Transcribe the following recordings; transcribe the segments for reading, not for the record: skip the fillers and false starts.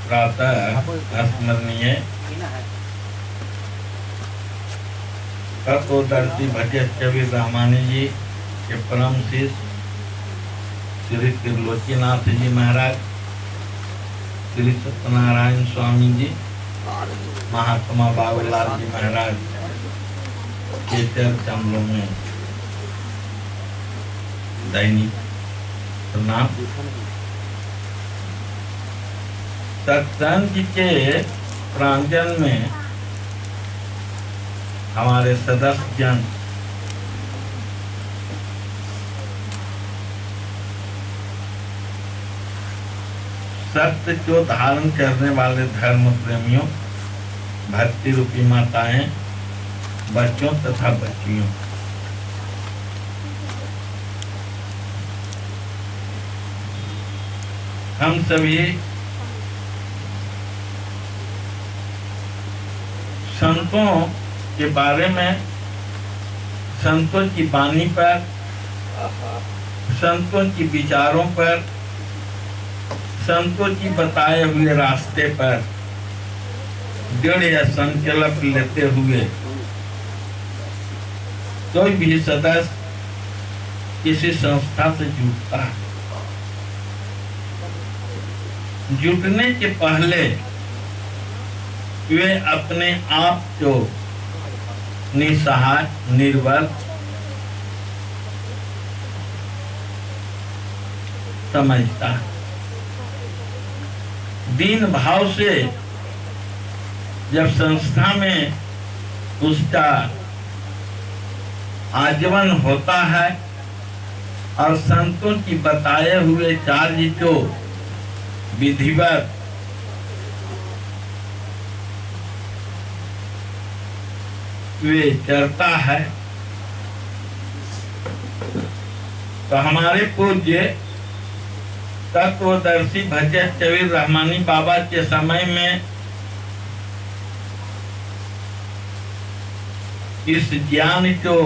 प्रातः स्मरणीय तत्वदर्शी भट्टाचार्य रामानी जी के परम शिष्य श्री त्रिलोकीनाथ जी महाराज, श्री सत्यनारायण स्वामी जी, महात्मा बाबूलाल जी महाराज के चरणों में दैनिक प्रणाम। सत्संग के प्रांगण में हमारे सदस्य जन सत्य को धारण करने वाले धर्म प्रेमियों, भक्ति रूपी माताएं, बच्चों तथा बच्चियों, हम सभी संतों के बारे में, संतों की वाणी पर, संतों की विचारों पर, संतों की बताए हुए रास्ते पर दृढ़ संकल्प लेते हुए कोई भी सदस्य किसी संस्था से जुड़ता है, जुटने के पहले वे अपने आप को निसहाय, निर्बल समझता है। दीन भाव से जब संस्था में उसका आजीवन होता है और संतों की बताए हुए कार्य को विधिवत वे करता है, तो हमारे पूज्य तत्वदर्शी भट्टाचार्य रहमानी बाबा के समय में इस ज्ञान को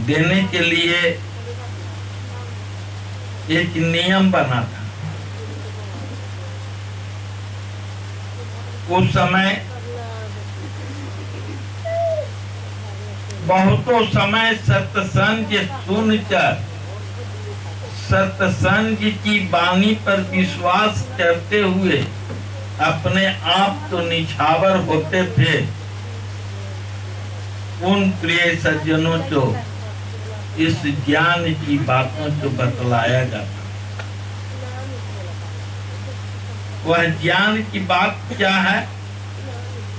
देने के लिए एक नियम बना था। उस समय बहुतों समय सत्संग सुनकर सत्संग की वाणी पर विश्वास करते हुए अपने आप तो निछावर होते थे। उन प्रिय सज्जनों को इस ज्ञान की बातों को बतलाया जाता। वह ज्ञान की बात क्या है?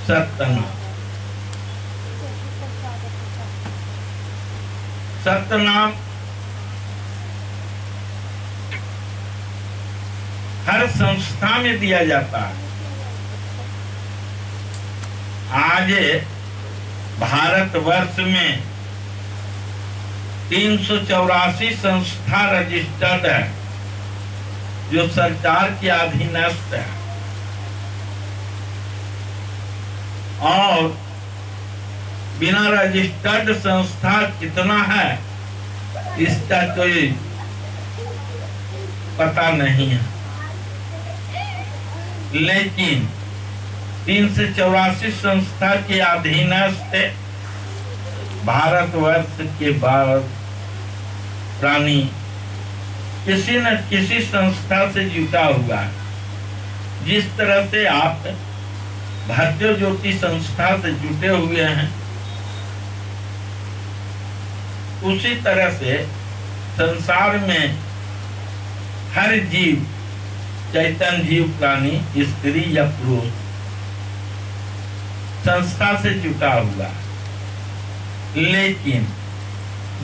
सत्यनाम। सत्यनाम हर संस्था में दिया जाता है। आज भारतवर्ष में 384 संस्था रजिस्टर्ड है जो सरकार के अधीनस्थ है, और बिना रजिस्टर्ड संस्था कितना है इसका कोई पता नहीं है। लेकिन 384 संस्था के अधीनस्थ भारतवर्ष के बाद प्राणी किसी न किसी संस्था से जुटा हुआ है। जिस तरह से आप भारतीय ज्योति संस्था से जुटे हुए हैं, उसी तरह से संसार में हर जीव, चैतन्य जीव प्राणी, स्त्री या पुरुष संस्था से जुटा हुआ है। लेकिन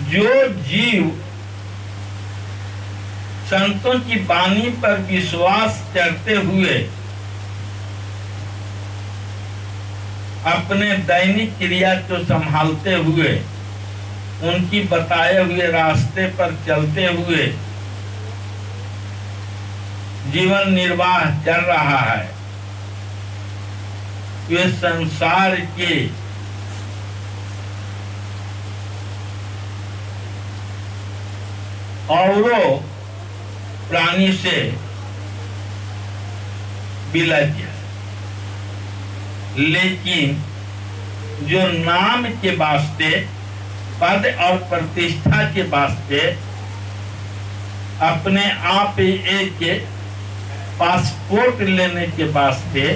जो जीव संतों की वाणी पर विश्वास करते हुए अपने दैनिक क्रिया को संभालते हुए, उनकी बताए हुए रास्ते पर चलते हुए जीवन निर्वाह कर रहा है, वे संसार के औरों प्राणी से विलज है, लेकिन जो नाम के वास्ते, पद और प्रतिष्ठा के वास्ते अपने आप एक पासपोर्ट लेने के वास्ते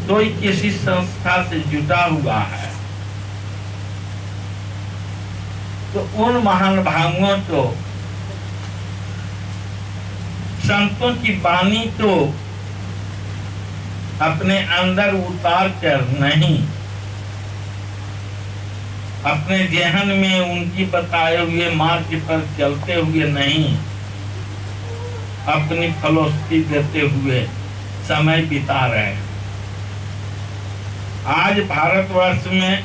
कोई किसी संस्था से जुटा हुआ है, तो उन महान भागों तो संतों की वाणी तो अपने अंदर उतार कर नहीं, अपने जेहन में उनकी बताए हुए मार्ग पर चलते हुए नहीं, अपनी फिलॉसफी देते हुए समय बिता रहे हैं। आज भारतवर्ष में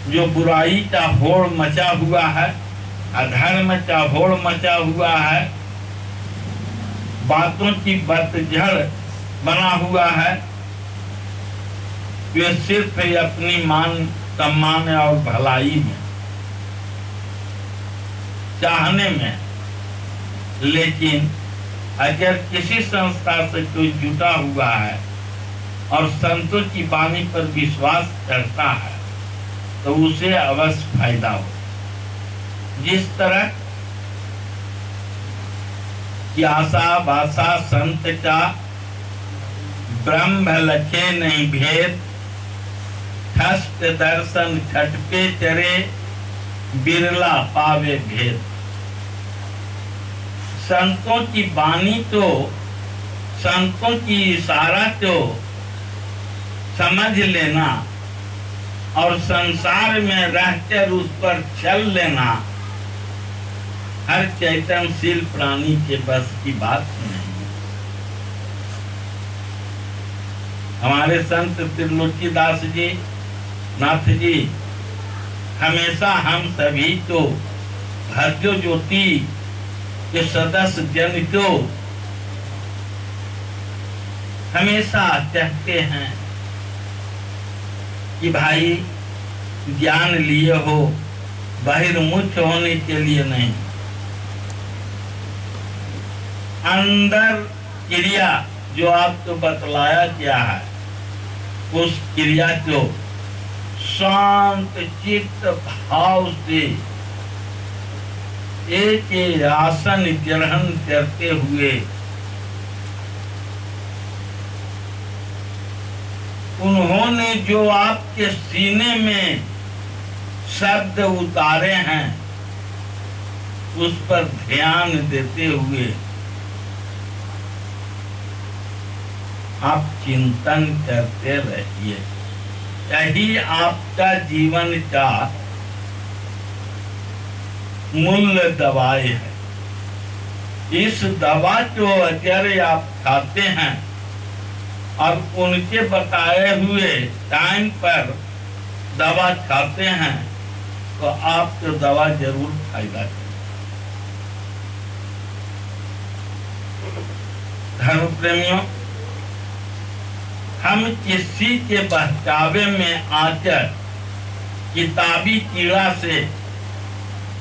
जो बुराई का होड़ मचा हुआ है, अधर्म का होड़ मचा हुआ है, बातों की पतझड़ बना हुआ है, वे सिर्फ अपनी मान सम्मान और भलाई में, चाहने में। लेकिन अगर किसी संस्था से कोई जुटा हुआ है और संतों की वाणी पर विश्वास करता है तो उसे अवश्य फायदा हो। जिस तरह की आशा भाषा संत का ब्रह्म लखे नहीं भेद, ठस्त दर्शन छठ पे चरे, बिरला पावे भेद। संतों की वाणी तो, संतों की इशारा तो समझ लेना और संसार में रहकर उस पर चल लेना हर चैतन्यशील प्राणी के बस की बात नहीं। हमारे संत त्रिलोकीदास जी, नाथ जी हमेशा हम सभी को भाग्य ज्योति के सदस्य जन को हमेशा कहते हैं कि भाई ज्ञान लिए हो, बहिर्मुख होने के लिए नहीं, अंदर क्रिया जो आपको बतलाया गया है उस क्रिया को शांत चित्त भाव से एक आसन ग्रहण करते हुए उन्होंने जो आपके सीने में शब्द उतारे हैं उस पर ध्यान देते हुए आप चिंतन करते रहिए। यही आपका जीवन का मूल्य दवाई है। इस दवा को अगर आप खाते हैं और उनके बताए हुए टाइम पर दवा खाते हैं तो आपको दवा जरूर फायदा करेगी। धर्म प्रेमियों, हम किसी के बहकावे में आकर किताबी कीड़ा से,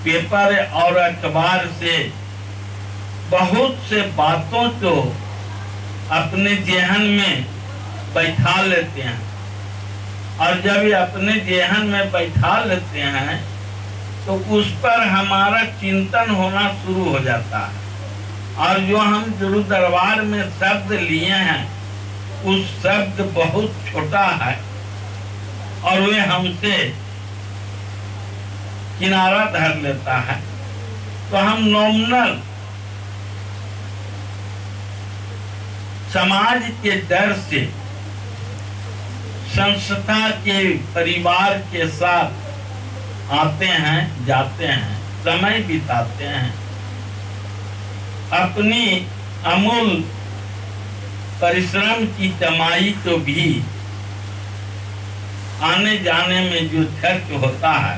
पेपर और अखबार से बहुत से बातों को अपने जेहन में बैठा लेते हैं और जब ये अपने जेहन में बैठा लेते हैं तो उस पर हमारा चिंतन होना शुरू हो जाता है और जो हम गुरु दरबार में शब्द लिए हैं उस शब्द बहुत छोटा है और वे हमसे किनारा धर लेता है, तो हम नॉमिनल समाज के डर से संस्था के परिवार के साथ आते हैं, जाते हैं, समय बिताते हैं, अपनी अमूल परिश्रम की कमाई को भी आने जाने में जो खर्च होता है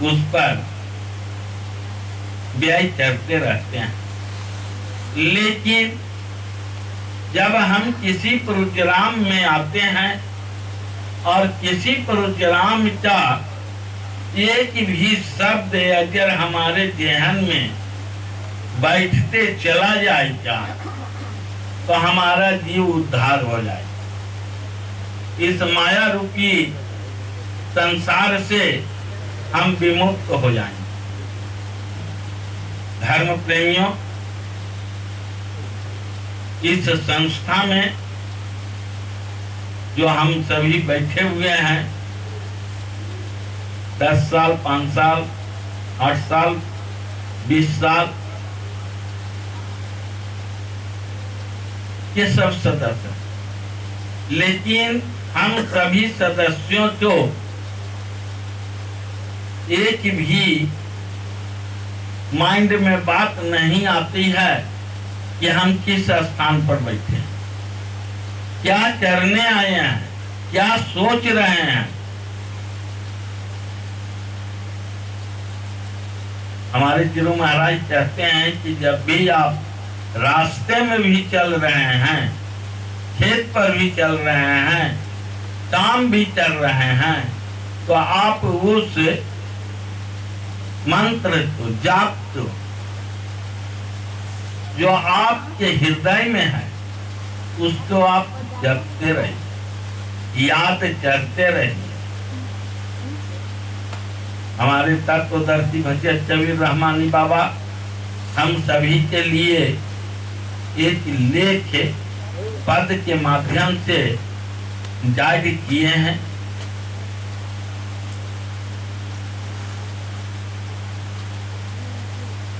उस पर व्यय करते रहते हैं। लेकिन जब हम किसी प्रोग्राम में आते हैं और किसी प्रोग्राम का एक भी शब्द अगर हमारे जेहन में बैठते चला जाए क्या, तो हमारा जीव उद्धार हो जाए। इस माया रूपी संसार से हम विमुक्त हो जाएंगे। धर्म प्रेमियों, इस संस्था में जो हम सभी बैठे हुए हैं, 10 साल, 5 साल, 8 साल, 20 साल, ये सब सदस्य, लेकिन हम सभी सदस्यों को एक भी माइंड में बात नहीं आती है कि हम किस स्थान पर बैठे हैं, क्या करने आए हैं, क्या सोच रहे हैं। हमारे गुरु महाराज कहते हैं कि जब भी आप रास्ते में भी चल रहे हैं, खेत पर भी चल रहे हैं, काम भी कर रहे हैं, तो आप उस मंत्र को, जाप को, जो आपके हृदय में है, उसको आप जपते रहिए, याद करते रहिए। हमारे तत्वदर्शी भजन कबीर रहमानी बाबा हम सभी के लिए एक लेख पद के माध्यम से जारी किए हैं।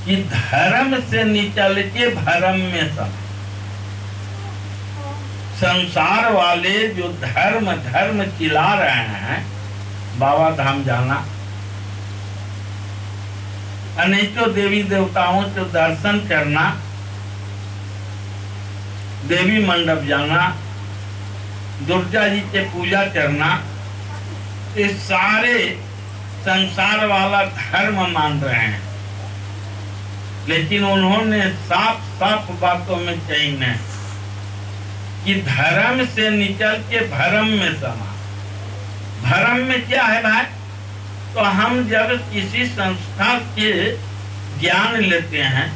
कि धर्म से निकल के भरम में सब, संसार वाले जो धर्म चिल्ला रहे हैं, बाबा धाम जाना, अनेकों देवी देवताओं को दर्शन करना, देवी मंडप जाना, दुर्गा जी के पूजा करना, ये सारे संसार वाला धर्म मान रहे हैं। लेकिन उन्होंने साफ साफ बातों में कही न कि धर्म से निकल के भरम में समा। भरम में क्या है भाई? तो हम जब किसी संस्था के ज्ञान लेते हैं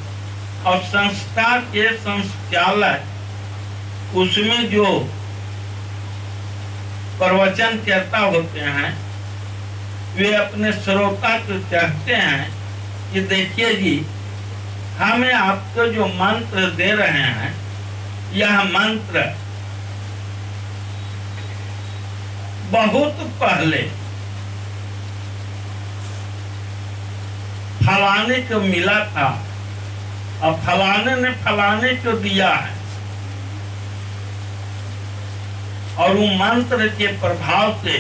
और संस्था के संचालक उसमें जो प्रवचन करता होते हैं, वे अपने श्रोता को कहते हैं कि देखिए जी, हमें आपको जो मंत्र दे रहे हैं, यह मंत्र बहुत पहले फलाने को मिला था और फलाने ने फलाने को दिया है, और वो मंत्र के प्रभाव से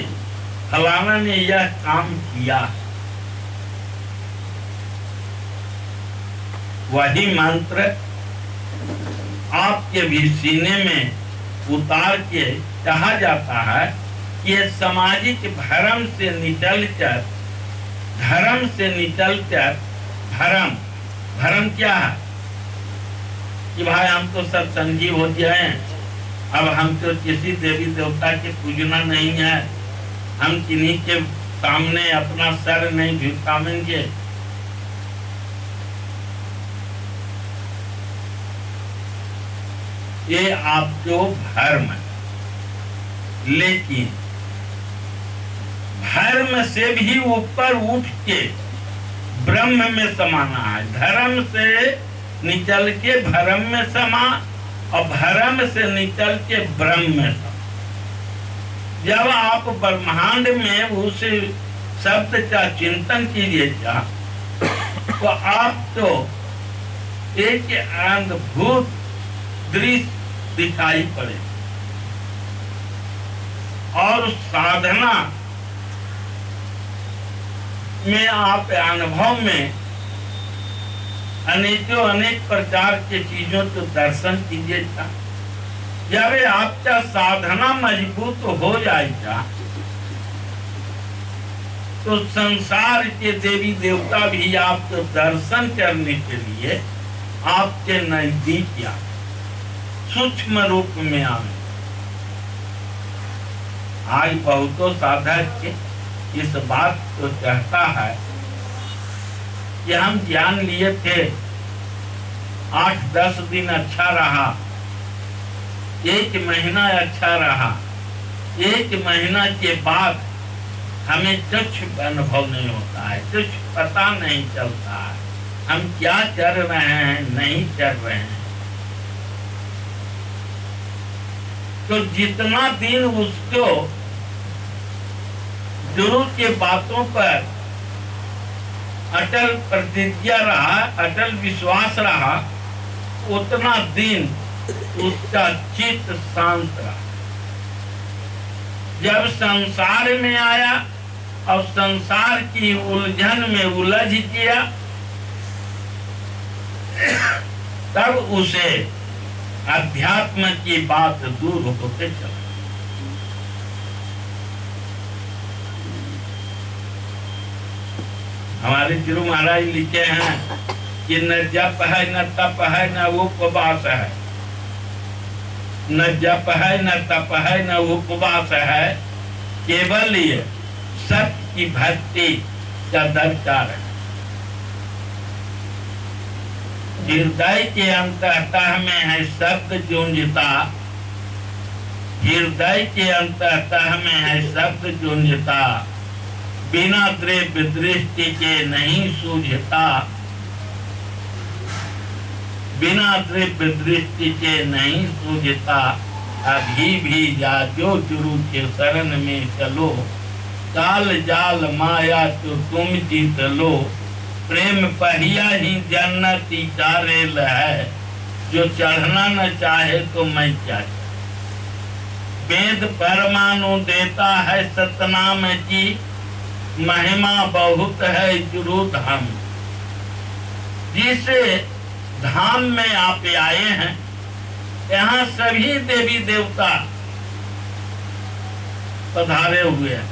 फलाना ने यह काम किया। वही मंत्र आपके भी सीने में उतार के कहा जाता है कि ये सामाजिक भरम से निकलकर, धर्म से निकलकर भरम क्या है कि भाई हम तो सत्संगी हो गए, अब हम तो किसी देवी देवता के पूजना नहीं है, हम किन्हीं के सामने अपना सर नहीं झुकाएंगे। ये आपको भर्म है, लेकिन धर्म से भी ऊपर उठ के ब्रह्म में समाना है। धर्म से निकल के भरम में समा और भरम से निकल के ब्रह्म में समा। जब आप ब्रह्मांड में उस शब्द का चिंतन कीजिएगा तो आपको एक अद्भुत दृश्य दिखाई पड़े, और साधना में आप अनुभव में अनेक प्रकार के चीजों को दर्शन कीजिएगा। जब आपका साधना मजबूत हो जाएगा तो संसार के देवी देवता भी आपको दर्शन करने के लिए आपके नजदीक या सूक्ष्म रूप में आए। आज बहुतों साधक इस बात को कहता है कि हम ज्ञान लिए थे 8-10 दिन अच्छा रहा, 1 महीना अच्छा रहा, 1 महीना के बाद हमें कुछ अनुभव नहीं होता है, कुछ पता नहीं चलता है हम क्या कर रहे हैं, नहीं कर रहे हैं। तो जितना दिन उसको गुरु के बातों पर अटल प्रतिज्ञा रहा, अटल विश्वास रहा, उतना दिन उसका चित्त शांत रहा। जब संसार में आया और संसार की उलझन में उलझ गया, तब उसे अध्यात्म की बात दूर होते चला। हमारे गुरु महाराज लिखे हैं कि न जप है, न तप है, न उपवास है, न जप है, न तप है, न उपवास है, केवल ये सत्य की भक्ति का दरकार है। हृदय के अंतःतः में है शब्द गूंजता, हृदय के अंतःतः में है शब्द गूंजता, बिना द्रव्य दृष्टि के नहीं सूझता, बिना द्रव्य दृष्टि के नहीं सूझता। अभी भी जाजो गुरु के शरण में चलो, काल जाल माया तो तुम जीत लो। प्रेम पहिया ही जन्नती का रेल है, जो चढ़ना न चाहे तो मैं क्या। वेद परमाणु देता है सतनाम की, महिमा बहुत है गुरु धाम। जिस धाम में आप आए हैं, यहाँ सभी देवी देवता पधारे हुए हैं।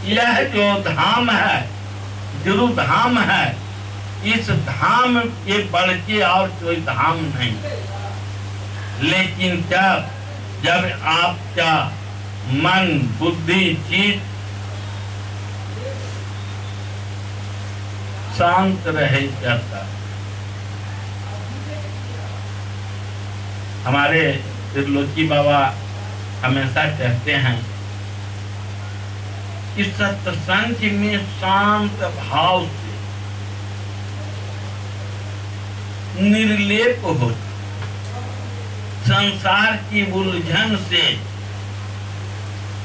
यह जो धाम है गुरु धाम है, इस धाम के बढ़ के और कोई धाम नहीं। लेकिन जब आपका मन बुद्धि चित्त शांत रहे जाता। हमारे त्रिलोकी बाबा हमेशा कहते हैं कि सत्संग में शांत भाव से निर्लेप हो, संसार की उलझन से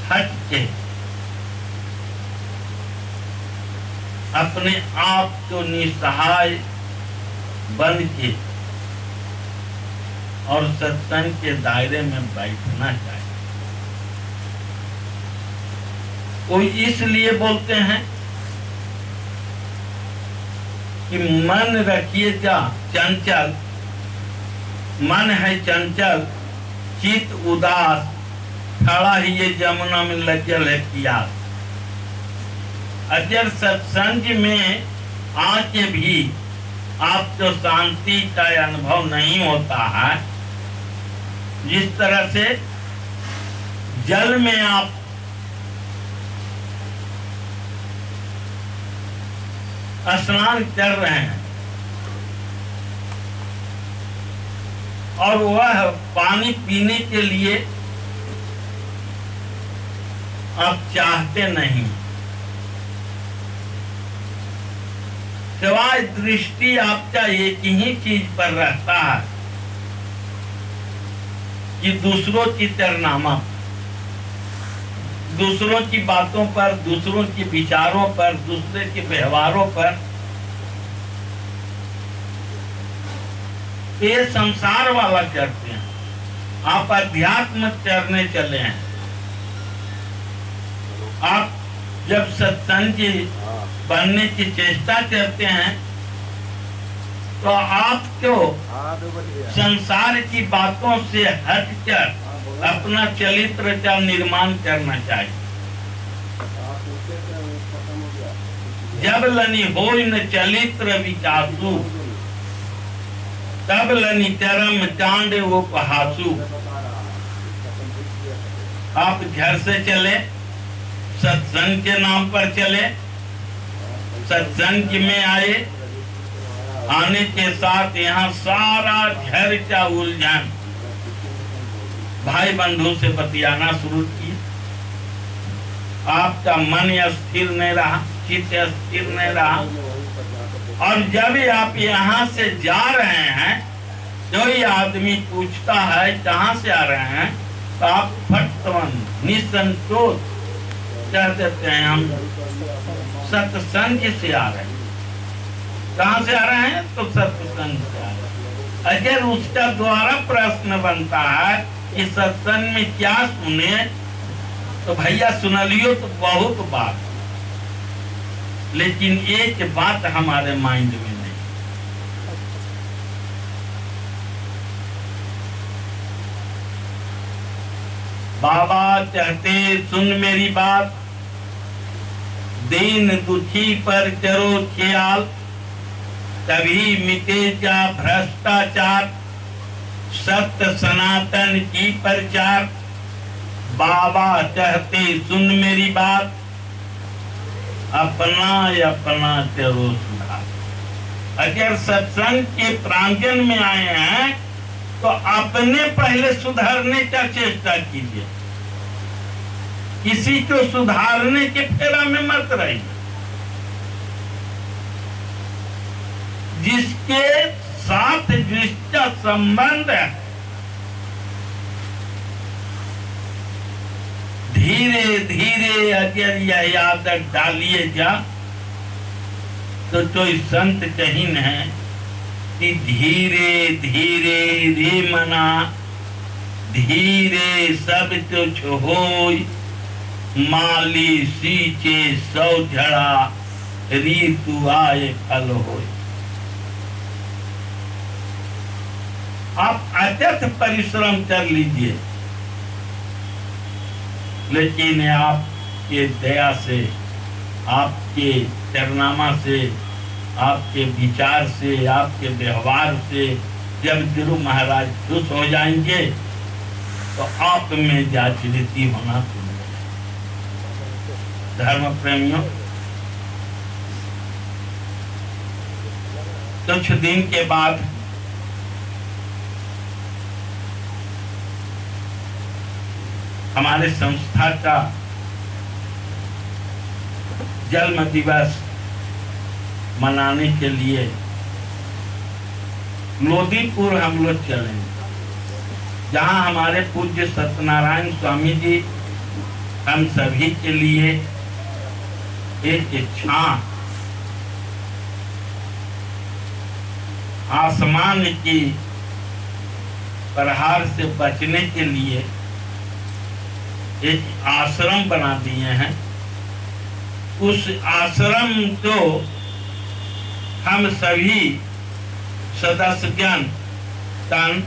हट के अपने आप को निसहाय बन के और सत्संग के दायरे में बैठना चाहिए। वो इसलिए बोलते हैं कि मन रखिएगा चंचल, मन है चंचल, चित उदास, खड़ा ही ये जमुना में लज्जल है प्यास। अगर सत्संग में आके भी आपको शांति का अनुभव नहीं होता है, जिस तरह से जल में आप स्नान कर रहे हैं और वह पानी पीने के लिए आप चाहते नहीं, सिवाय दृष्टि आपका एक ही चीज पर रहता है कि दूसरों की तरनामा, दूसरों की बातों पर, दूसरों के विचारों पर, दूसरे के व्यवहारों पर। ये संसार वाला करते हैं, आप अध्यात्म करने चले हैं। आप जब सत्संग बनने की चेष्टा करते हैं तो आपको संसार की बातों से हटकर अपना चरित्र का निर्माण करना चाहिए। जब लनि होय न चरित्र विकासु, तब लनि कर्म कांड उपहासु। आप घर से चले, सत्संग के नाम पर चले, सत्संग में आए आने के साथ यहाँ सारा चर्चा उलझन भाई बंधु से बतियाना शुरू किए। आपका मन स्थिर नहीं रहा, चित्त स्थिर नहीं रहा, और जब आप यहाँ से जा रहे हैं कोई आदमी पूछता है कहाँ से आ रहे हैं, तो आप फटवन निसंकोच कह देते हैं हम सत्संग से आ रहे हैं। कहाँ से आ रहे हैं? तो सत्संग से आ रहे हैं। अगर उसका द्वारा प्रश्न बनता है कि सत्संग में क्या सुने, तो भैया सुन लियो तो बहुत बात, लेकिन एक बात हमारे माइंड में नहीं। बाबा कहते सुन मेरी बात, दीन दुखी पर करो ख्याल, तभी मिटेगा भ्रष्टाचार, सत्य सनातन की प्रचार। बाबा कहते सुन मेरी बात, अपना अपना करो सुधार। अगर सत्संग के प्रांगण में आए हैं तो अपने पहले सुधारने का चेष्टा कीजिए, किसी को सुधारने के फेरा में मत रहिए। जिसके साथ जिसका संबंध है धीरे धीरे अगर यह आदत डालिएगा तो कोई संत कहीं है कि धीरे धीरे रे मना, धीरे सब कुछ होय, माली सींचे सौ झड़ा, ऋतु आए फल होय। आप अत्यंत परिश्रम कर लीजिए, लेकिन आपके दया से, आपके कारनामा से, आपके विचार से, आपके व्यवहार से जब गुरु महाराज खुश हो जाएंगे तो आप में जागृति होना शुरू हो जाएगी। धर्म प्रेमियों, कुछ दिन के बाद हमारे संस्था का जन्म दिवस मनाने के लिए लोदीपुर हम लोग चलेंगे, जहां हमारे पूज्य सत्यनारायण स्वामी जी हम सभी के लिए एक इच्छा आसमान की प्रहार से बचने के लिए एक आश्रम बना दिए हैं। उस आश्रम को हम सभी सदस्यगण तन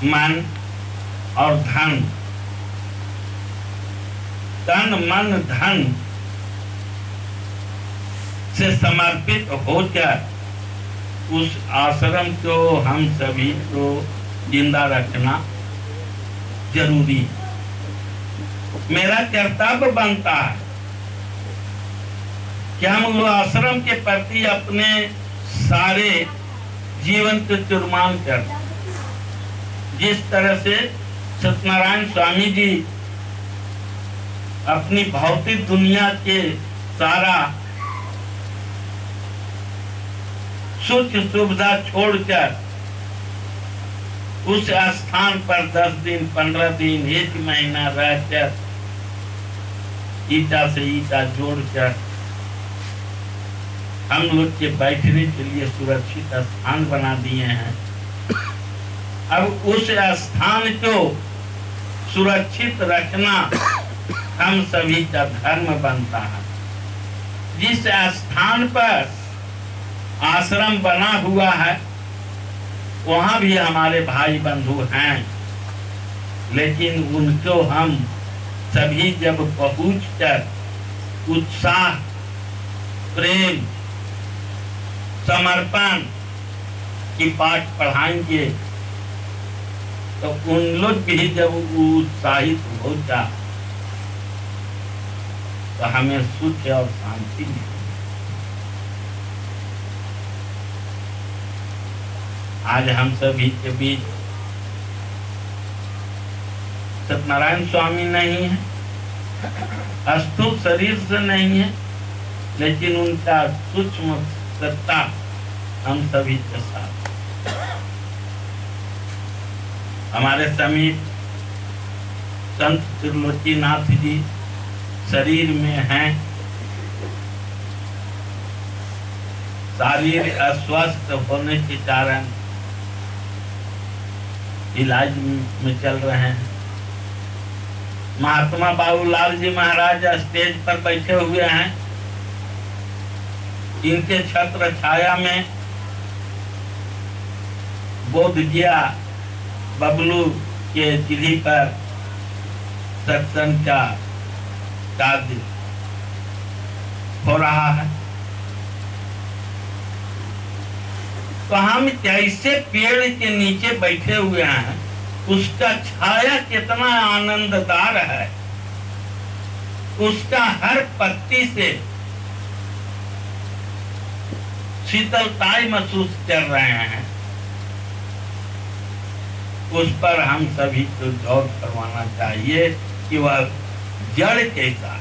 मन और धन, तन मन धन से समर्पित होकर उस आश्रम को हम सभी को जिंदा रखना जरूरी। मेरा कर्तव्य बनता है कि हम वो आश्रम के प्रति अपने सारे जीवन को कुर्बान कर, जिस तरह से सत्यनारायण स्वामी जी अपनी भौतिक दुनिया के सारा सुख सुविधा छोड़कर उस स्थान पर 10 दिन 15 दिन 1 महीना रहकर ईटा से ईटा जोड़कर हम लोग के बैठने के लिए सुरक्षित स्थान बना दिए हैं। अब उस स्थान को सुरक्षित रखना हम सभी का धर्म बनता है। जिस स्थान पर आश्रम बना हुआ है वहां भी हमारे भाई बंधु हैं, लेकिन उनको हम सभी जब पहुंचकर उत्साह, प्रेम, समर्पण की पाठ पढ़ाएंगे तो उन लोग भी जब उत्साहित हो जा तो हमें सुख और शांति मिलेगी। आज हम सभी के बीच सत्यनारायण स्वामी नहीं है, स्थूल शरीर से नहीं है, लेकिन उनका सूक्ष्म सत्ता हम सभी के साथ। हमारे समीप संत त्रिलोकीनाथ जी शरीर में हैं, शारीर अस्वस्थ होने के कारण इलाज में चल रहे हैं। महात्मा बाबूलाल जी महाराज स्टेज पर बैठे हुए हैं। इनके छत्र छाया में बोधगया बबलू के चिढ़ी पर सत्संग का कार्य हो रहा है। तो हम कैसे पेड़ के नीचे बैठे हुए हैं, उसका छाया कितना आनंददार है, उसका हर पत्ती से शीतलताई महसूस कर रहे हैं, उस पर हम सभी को गौर करवाना चाहिए कि वह जड़ कैसा,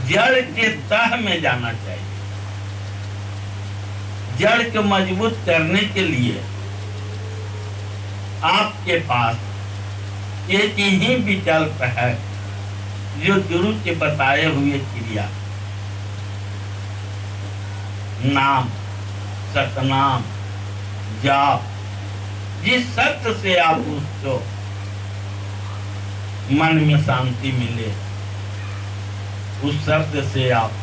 जड़ के तह में जाना चाहिए। जड़ को मजबूत करने के लिए आपके पास एक ही विकल्प है, जो गुरु के बताए हुए क्रिया, नाम, सतनाम, जाप। जिस सत्य से आप उसको मन में शांति मिले, उस शब्द से आप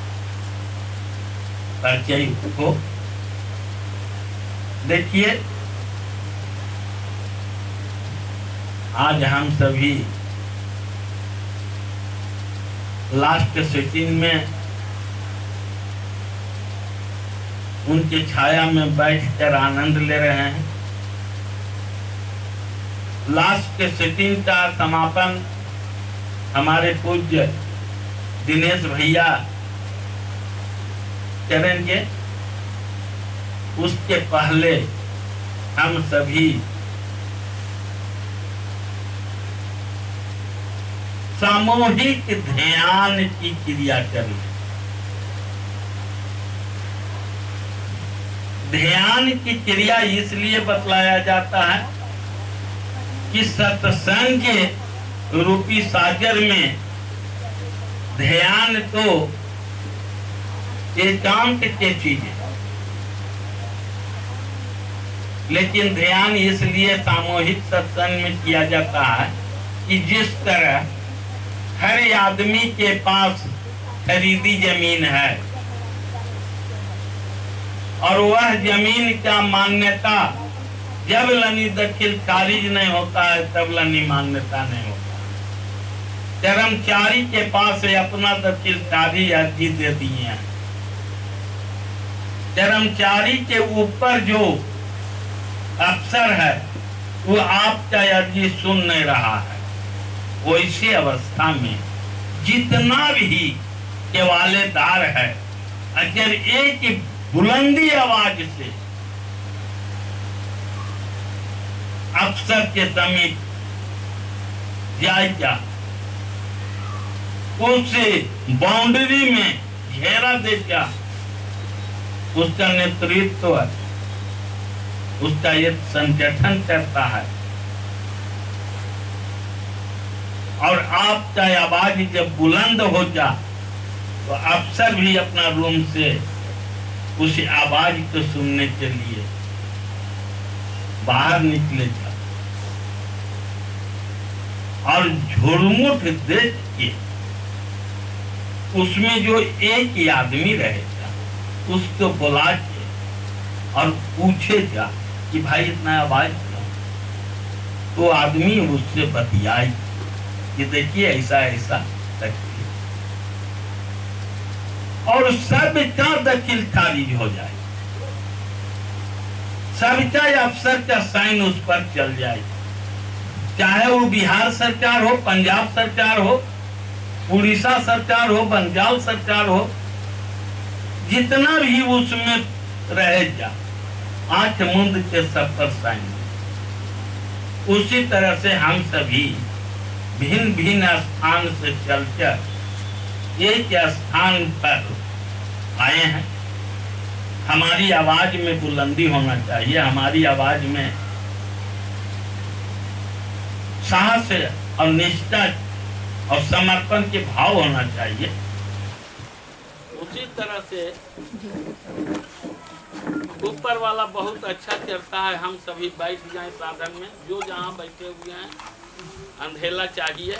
परिचय हो। देखिए, आज हम सभी लास्ट सिटिंग में उनके छाया में बैठकर आनंद ले रहे हैं। लास्ट के सिटिंग का समापन हमारे पूज्य दिनेश भैया करेंगे। उसके पहले हम सभी सामूहिक ध्यान की क्रिया करें। ध्यान की क्रिया इसलिए बतलाया जाता है कि सत्संग रूपी सागर में ध्यान तो एकांत की चीज है, लेकिन ध्यान इसलिए सामूहिक सत्संग में किया जाता है कि जिस तरह हर आदमी के पास खरीदी जमीन है और वह जमीन का मान्यता जब लनी दखिल खारिज नहीं होता है, तब लनी मान्यता नहीं होता। कर्मचारी के पास अपना दखिल खारिज अर्जी दे दिए हैं। कर्मचारी के ऊपर जो अफसर है वो आपका अर्जी सुन नहीं रहा है। वैसी अवस्था में जितना भी केवालेदार है, अगर एक बुलंदी आवाज से अफसर के समीप जाएगा, उसे बाउंड्री में घेरा देगा, उसका नेतृत्व है, उसका ये संगठन करता है। और आपका आवाज जब बुलंद हो जा तो अफसर भी अपना रूम से उस आवाज को सुनने के लिए बाहर निकलेगा और झुरमुट देख के उसमें जो एक आदमी रहेगा उसको बुला के और पूछेगा कि भाई इतना आवाज क्यों। तो आदमी उससे बतियाए कि देखिए ऐसा ऐसा तकलीफ, और सबका दखिल खारिज हो जाए, सबका अफसर का साइन उस पर चल जाए, चाहे वो बिहार सरकार हो, पंजाब सरकार हो, उड़ीसा सरकार हो, बंगाल सरकार हो, जितना भी उसमें रहेगा आंख मूंद के सफर साएंगे। उसी तरह से हम सभी भिन्न भिन्न स्थान से चलकर एक स्थान पर आए हैं। हमारी आवाज में बुलंदी होना चाहिए, हमारी आवाज में साहस और निष्ठा और समर्पण के भाव होना चाहिए। उसी तरह से ऊपर वाला बहुत अच्छा करता है, हम सभी बैठ जाएं साधन में, जो जहाँ बैठे हुए हैं। अंधेला चाहिए।